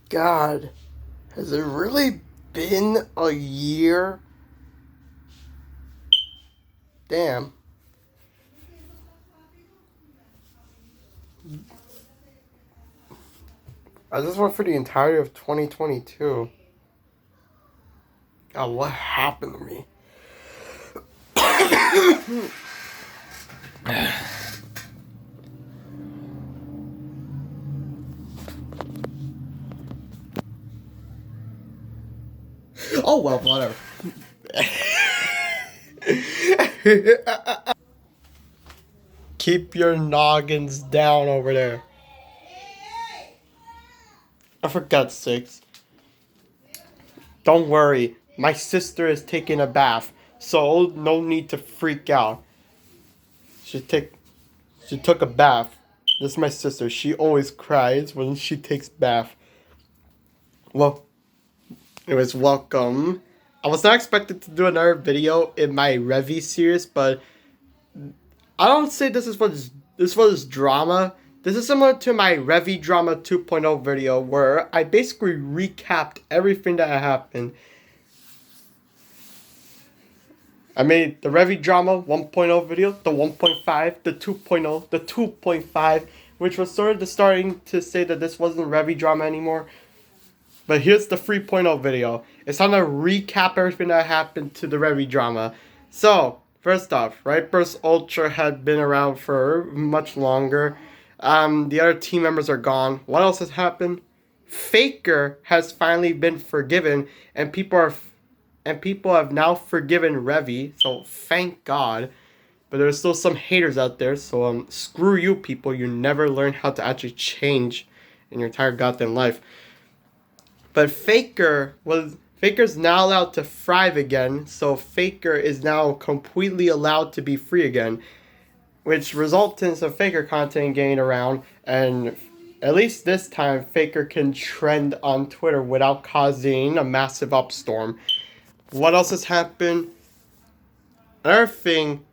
God, has it really been a year? Damn. I just went for the entirety of 2022. God, what happened to me? Oh, well, whatever. Keep your noggins down over there. For God's sakes. Don't worry, my sister is taking a bath, so no need to freak out. She took a bath. This is my sister. She always cries when she takes bath. Well, anyways, welcome. I was not expected to do another video in my revie series, but I don't say this was drama. This is similar to my revie drama 2.0 video where I basically recapped everything that happened. I made the revie drama 1.0 video, the 1.5, the 2.0, the 2.5, which was sort of starting to say that this wasn't revie drama anymore. But here's the 3.0 video. It's time to recap everything that happened to the revie drama. So, first off, Right Burst Ultra had been around for much longer. The other team members are gone. What else has happened? Faker has finally been forgiven, and people have now forgiven Revie. So thank God. But there's still some haters out there. So screw you, people. You never learn how to actually change in your entire goddamn life. But Faker's now allowed to thrive again, so Faker is now completely allowed to be free again, which results in some Faker content getting around, and at least this time Faker can trend on Twitter without causing a massive upstorm. What else has happened? Another thing,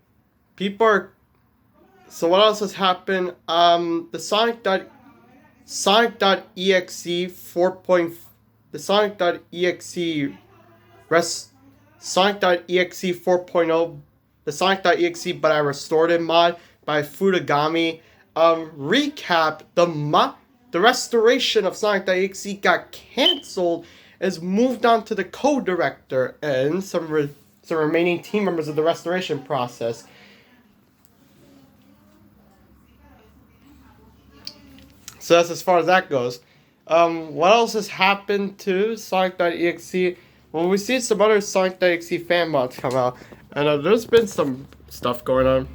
so what else has happened? The sonic.exe 4. The sonic.exe sonic.exe 4.0, the sonic.exe but I restored it mod by Futagami recap. The restoration of sonic.exe got cancelled, is moved on to the co-director and some remaining team members of the restoration process. So that's as far as that goes. What else has happened to sonic.exe? Well, we see some other sonic.exe fan mods come out, and there's been some stuff going on.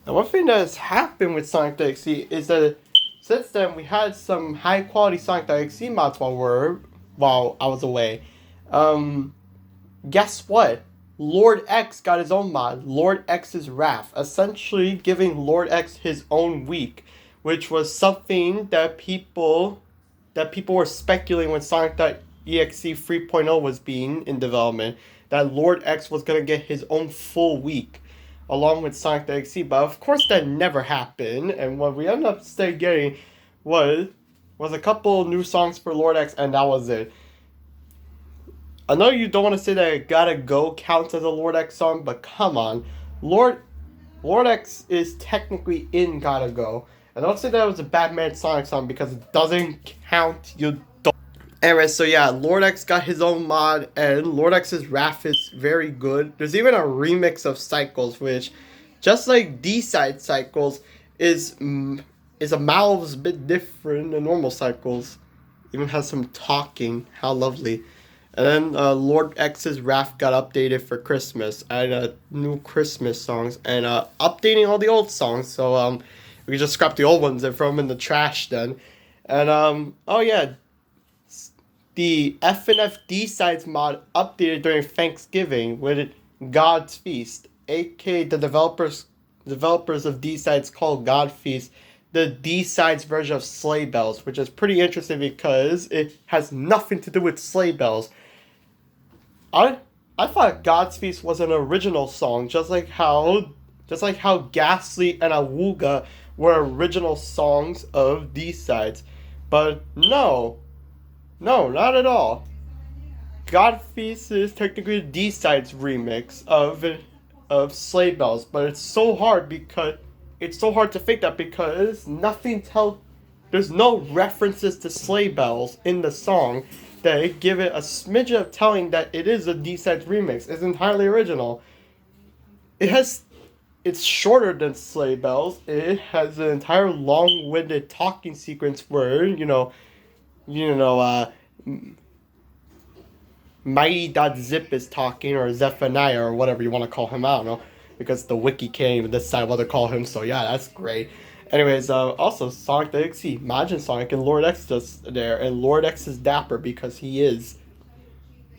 And one thing that has happened with sonic.exe is that since then we had some high quality sonic.exe mods while I was away. Guess what? Lord X got his own mod, Lord X's Wrath, essentially giving Lord X his own week, which was something that people were speculating when Sonic.exe 3.0 was being in development, that Lord X was going to get his own full week along with Sonic.exe, but of course that never happened, and what we ended up instead getting was a couple new songs for Lord X, and that was it. I know you don't want to say that Gotta Go counts as a Lord X song, but come on. Lord X is technically in Gotta Go. And don't say that it was a Batman Sonic song because it doesn't count. You don't. Anyway, so yeah, Lord X got his own mod, and Lord X's Wrath is very good. There's even a remix of Cycles, which, just like D-side Cycles, is a mild's bit different than normal Cycles. Even has some talking. How lovely. And then Lord X's Wrath got updated for Christmas, and new Christmas songs, and updating all the old songs. So we just scrap the old ones and throw them in the trash then. And oh yeah, the FNF D-Sides mod updated during Thanksgiving with God's Feast, aka the developers of D-Sides called God Feast, the D-Sides version of Sleigh Bells, which is pretty interesting because it has nothing to do with sleigh bells. I thought God's Feast was an original song, just like how Ghastly and Awuga were original songs of D-Sides. But no, not at all. Godfeast is technically a D-Sides remix of Sleigh Bells, but it's so hard to fake that because there's no references to sleigh bells in the song that give it a smidge of telling that it is a D-Sides remix. It's entirely original. It's shorter than Sleigh Bells. It has an entire long-winded talking sequence where Mighty.zip is talking, or Zephaniah, or whatever you want to call him. I don't know, because the wiki can't even decide what to call him. So yeah, that's great. Anyways, also sonic.exe, Majin Sonic, and Lord X just there, and Lord X is dapper because he is.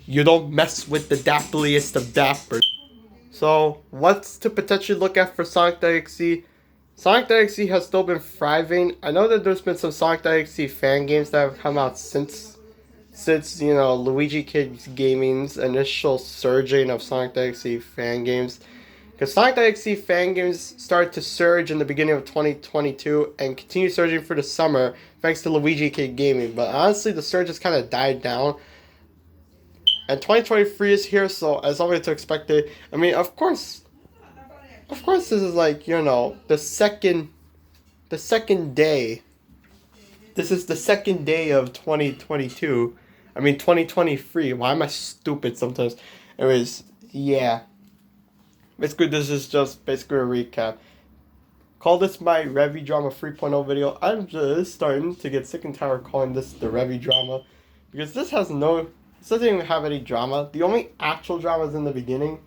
You don't mess with the dappliest of dappers. So what's to potentially look at for Sonic.exe? Sonic.exe has still been thriving. I know that there's been some Sonic.exe fan games that have come out since Luigi Kid Gaming's initial surging of Sonic.exe fan games. Because Sonic.exe fan games started to surge in the beginning of 2022 and continue surging for the summer thanks to Luigi Kid Gaming. But honestly, the surge has kind of died down. And 2023 is here, so as always to expect it. I mean, of course, this is like, the second day. This is the second day of 2022. I mean, 2023. Why am I stupid sometimes? Anyways, yeah. Basically, this is just basically a recap. Call this my Revie Drama 3.0 video. I'm just starting to get sick and tired of calling this the Revie Drama. Because this doesn't even have any drama. The only actual drama is in the beginning.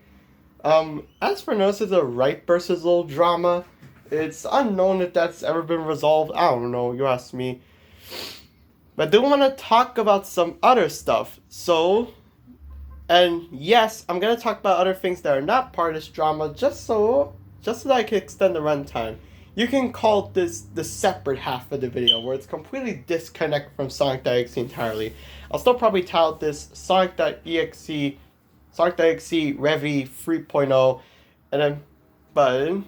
As for notice, it's a right versus little drama. It's unknown if that's ever been resolved. I don't know, you ask me. But I do want to talk about some other stuff. And yes, I'm going to talk about other things that are not part of this drama just so that I can extend the runtime. You can call this the separate half of the video where it's completely disconnected from Sonic.exe entirely. I'll still probably title this Sonic.exe Revie 3.0, but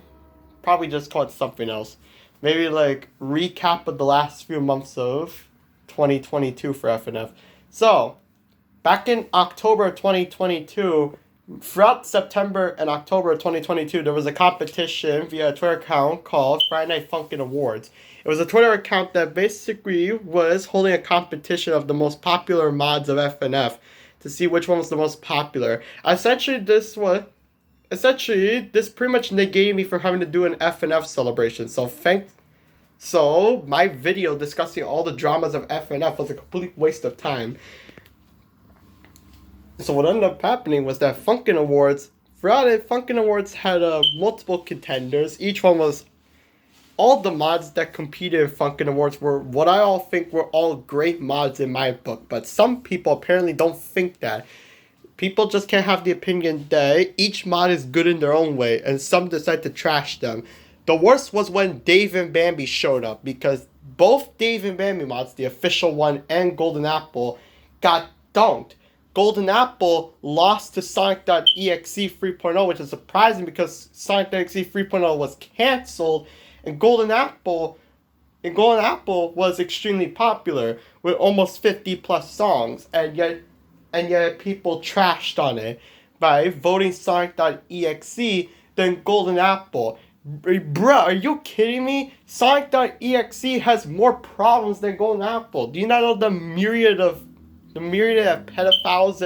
probably just call it something else. Maybe like recap of the last few months of 2022 for FNF. So, back in October 2022, throughout September and October 2022, there was a competition via a Twitter account called Friday Night Funkin' Awards. It was a Twitter account that basically was holding a competition of the most popular mods of FNF to see which one was the most popular. Essentially, this pretty much negated me from having to do an FNF celebration. So my video discussing all the dramas of FNF was a complete waste of time. So what ended up happening was that Funkin' Awards had multiple contenders. Each one was all the mods that competed in Funkin' Awards were what I all think were all great mods in my book. But some people apparently don't think that. People just can't have the opinion that each mod is good in their own way, and some decide to trash them. The worst was when Dave and Bambi showed up, because both Dave and Bambi mods, the official one and Golden Apple, got dunked. Golden Apple lost to Sonic.exe 3.0, which is surprising because Sonic.exe 3.0 was cancelled, and Golden Apple was extremely popular with almost 50 plus songs, and yet people trashed on it by voting Sonic.exe than Golden Apple. Bruh, are you kidding me? Sonic.exe has more problems than Golden Apple. Do you not know the myriad of pedophiles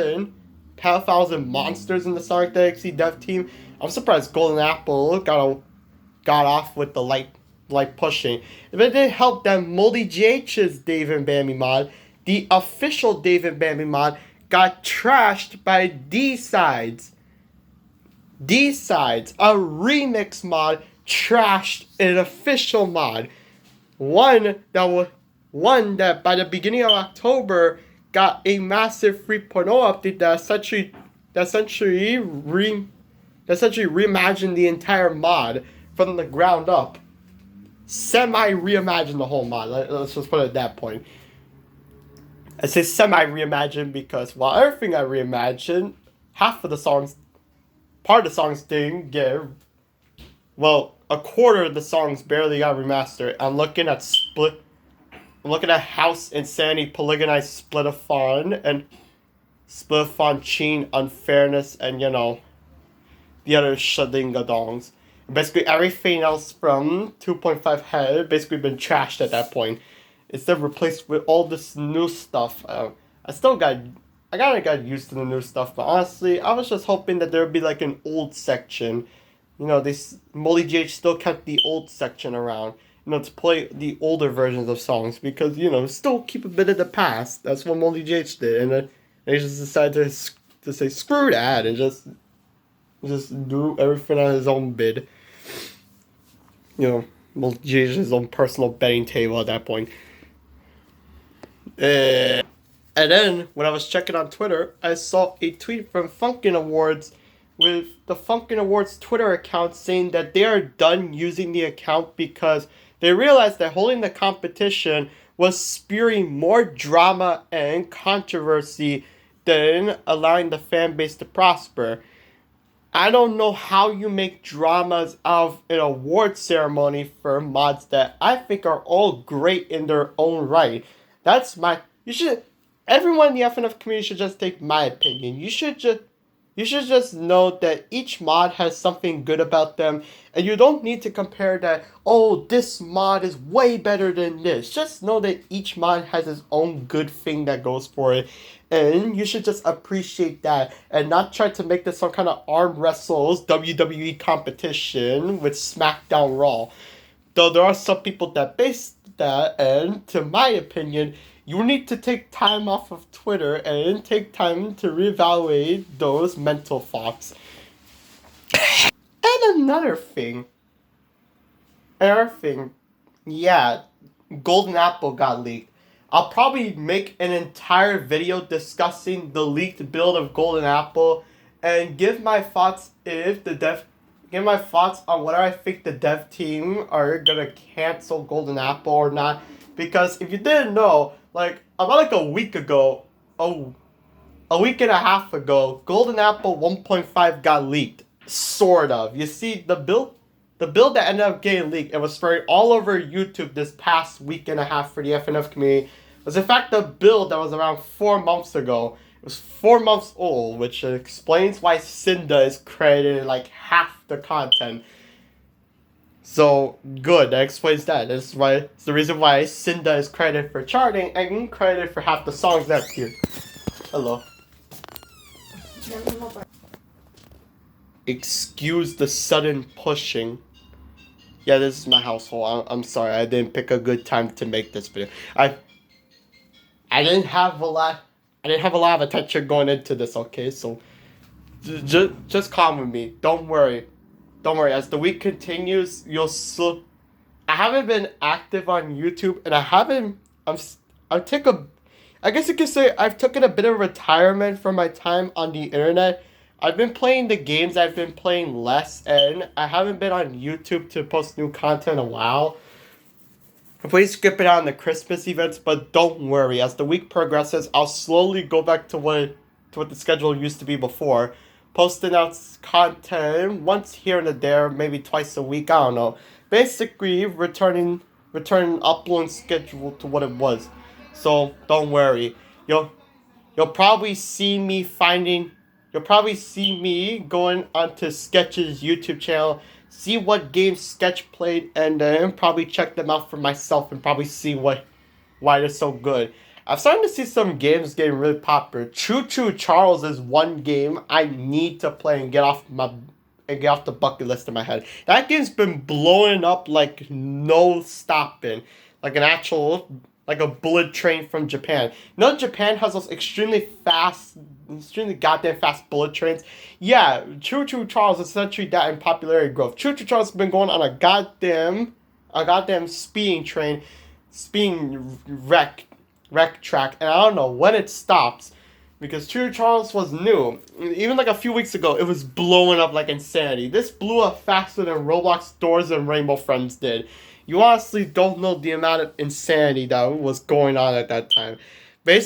and monsters in the Sonic.exe dev team? I'm surprised Golden Apple got off with the light pushing. But it didn't help that Moldy GH's Dave and Bambi mod, the official Dave and Bambi mod, got trashed by D-Sides. D-Sides, a remix mod, trashed an official mod. One that by the beginning of October got a massive 3.0 update that essentially reimagined the entire mod from the ground up. Semi-reimagined the whole mod. Let's just put it at that point. I say semi-reimagined because while everything I reimagined, part of the songs didn't get, well, a quarter of the songs barely got remastered. I'm looking at I'm looking at House Insanity, Polygonized Splitathon, and Splitathon Chain Unfairness, and the other Shadingadongs. Basically, everything else from 2.5 had basically been trashed at that point. Instead replaced with all this new stuff. I kinda got used to the new stuff, but honestly, I was just hoping that there would be like an old section. Molly GH still kept the old section around, to play the older versions of songs because, still keep a bit of the past. That's what Molly GH did, and then they just decided to say screw that and just do everything on his own bid. Molly GH his own personal betting table at that point. And then, when I was checking on Twitter, I saw a tweet from Funkin' Awards with the Funkin' Awards Twitter account saying that they are done using the account because they realized that holding the competition was spewing more drama and controversy than allowing the fan base to prosper. I don't know how you make dramas out of an award ceremony for mods that I think are all great in their own right. Everyone in the FNF community should just take my opinion. You should just know that each mod has something good about them, and you don't need to compare that, oh, this mod is way better than this. Just know that each mod has its own good thing that goes for it, and you should just appreciate that, and not try to make this some kind of arm wrestles WWE competition with SmackDown Raw. Though there are some people that base that, and to my opinion, you need to take time off of Twitter and take time to reevaluate those mental thoughts. And another thing, yeah, Golden Apple got leaked. I'll probably make an entire video discussing the leaked build of Golden Apple and give my thoughts on whether I think the dev team are gonna cancel Golden Apple or not. Because if you didn't know, about a week ago, a week and a half ago, Golden Apple 1.5 got leaked. Sort of. You see, the build that ended up getting leaked, it was spread all over YouTube this past week and a half for the FNF community, was in fact the build that was around 4 months ago. It was 4 months old, which explains why Cinda is credited like half the content. So, good, that explains that. It's the reason why Cinda is credited for charting and credited for half the songs that appear. Hello. Excuse the sudden pushing. Yeah, this is my household. I'm sorry, I didn't pick a good time to make this video. I didn't have a lot of attention going into this, okay? So, just calm with me. Don't worry. As the week continues, I haven't been active on YouTube, and I guess you could say I've taken a bit of retirement from my time on the internet. I've been playing the games I've been playing less, and I haven't been on YouTube to post new content in a while. Please skip it on the Christmas events, but don't worry. As the week progresses, I'll slowly go back to what the schedule used to be before. Posting out content once here and there, maybe twice a week, I don't know. Basically, returning upload schedule to what it was. So, don't worry. You'll probably see me going onto Sketch's YouTube channel, see what games Sketch played, and then probably check them out for myself and probably see why they're so good. I'm starting to see some games getting really popular. Choo Choo Charles is one game I need to play and get off the bucket list in my head. That game's been blowing up like no stopping, like a bullet train from Japan. Japan has those extremely goddamn fast bullet trains. Yeah, Choo Choo Charles is essentially that in popularity growth. Choo Choo Charles has been going on a goddamn speeding wreck track, and I don't know when it stops, because Choo Choo Charles was new. Even like a few weeks ago, it was blowing up like insanity. This blew up faster than Roblox Doors and Rainbow Friends did. You honestly don't know the amount of insanity that was going on at that time. When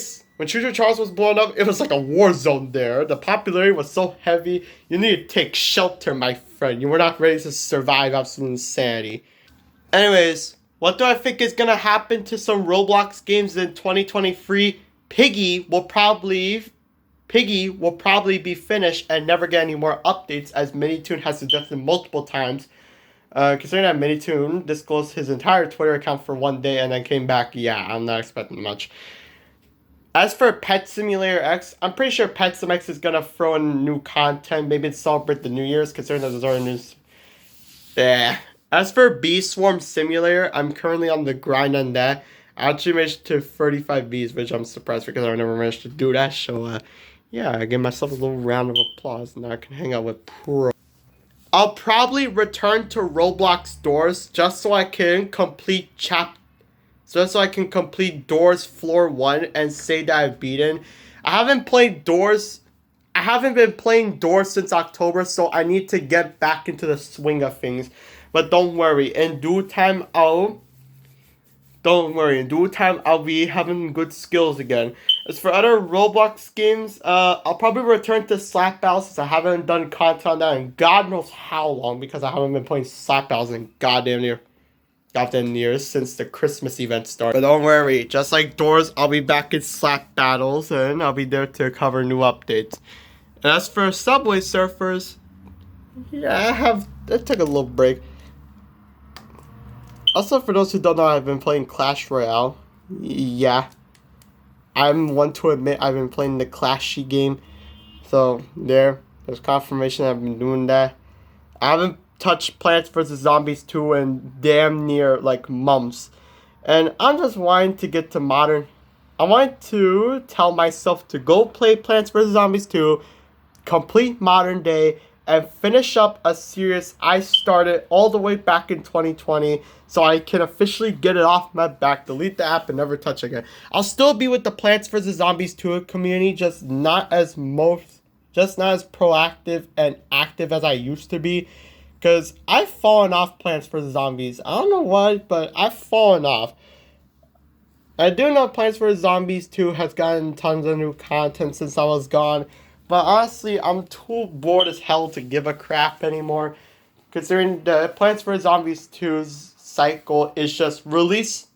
Choo Choo Charles was blowing up, it was like a war zone there. The popularity was so heavy, you need to take shelter, my friend. You were not ready to survive absolute insanity. Anyways, What do I think is gonna happen to some Roblox games in 2023? Piggy will probably be finished and never get any more updates, as Minitoon has suggested multiple times. Considering that Minitoon disclosed his entire Twitter account for one day and then came back, yeah, I'm not expecting much. As for Pet Simulator X, I'm pretty sure Pet Sim X is gonna throw in new content, maybe to celebrate the New Year's, considering that there's already news. Yeah. As for Bee Swarm Simulator, I'm currently on the grind on that. I actually managed to 35 bees, which I'm surprised because I never managed to do that. So, yeah, I give myself a little round of applause. Now I can hang out with pro. I'll probably return to Roblox Doors just so I can complete Doors Floor 1 and say that I've beaten. I haven't played Doors. I haven't been playing Doors since October, so I need to get back into the swing of things. But don't worry, in due time I'll be having good skills again. As for other Roblox games, I'll probably return to Slap Battles since I haven't done content on that in God knows how long, because I haven't been playing Slap Battles in goddamn years since the Christmas event started. But don't worry, just like Doors, I'll be back in Slap Battles and I'll be there to cover new updates. And as for Subway Surfers, yeah, I took a little break. Also, for those who don't know, I've been playing Clash Royale. Yeah, I'm one to admit I've been playing the Clashy game. So, there's confirmation I've been doing that. I haven't touched Plants vs. Zombies 2 in damn near, like, months. And I'm just wanting to get to modern. I want to tell myself to go play Plants vs. Zombies 2, complete modern day, and finish up a series I started all the way back in 2020, so I can officially get it off my back, delete the app, and never touch it again. I'll still be with the Plants vs. Zombies 2 community, just not as proactive and active as I used to be, because I've fallen off Plants vs. Zombies. I don't know why, but I've fallen off. I do know Plants vs. Zombies 2 has gotten tons of new content since I was gone, but honestly, I'm too bored as hell to give a crap anymore. Considering the Plants vs. Zombies 2's cycle is just release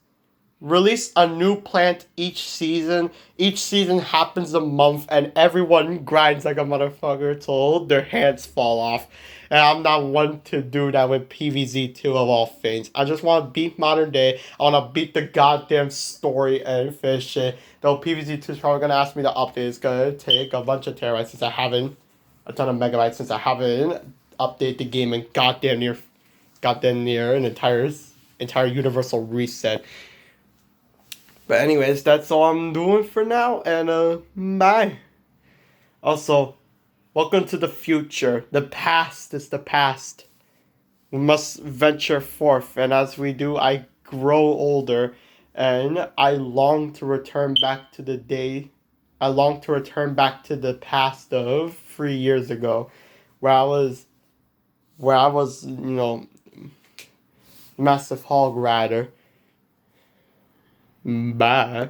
a new plant each season. Each season happens a month, and everyone grinds like a motherfucker till their hands fall off. And I'm not one to do that with PvZ2 of all things. I just want to beat modern day. I want to beat the goddamn story and finish it. Though PvZ2 is probably going to ask me to update. It's going to take a bunch of terabytes since I haven't, a ton of megabytes since I haven't updated the game in goddamn near an entire universal reset. But anyways, that's all I'm doing for now, and bye. Also, welcome to the future. The past is the past. We must venture forth, and as we do, I grow older, and I long to return back to the past of 3 years ago, where I was, massive hog rider. Bye.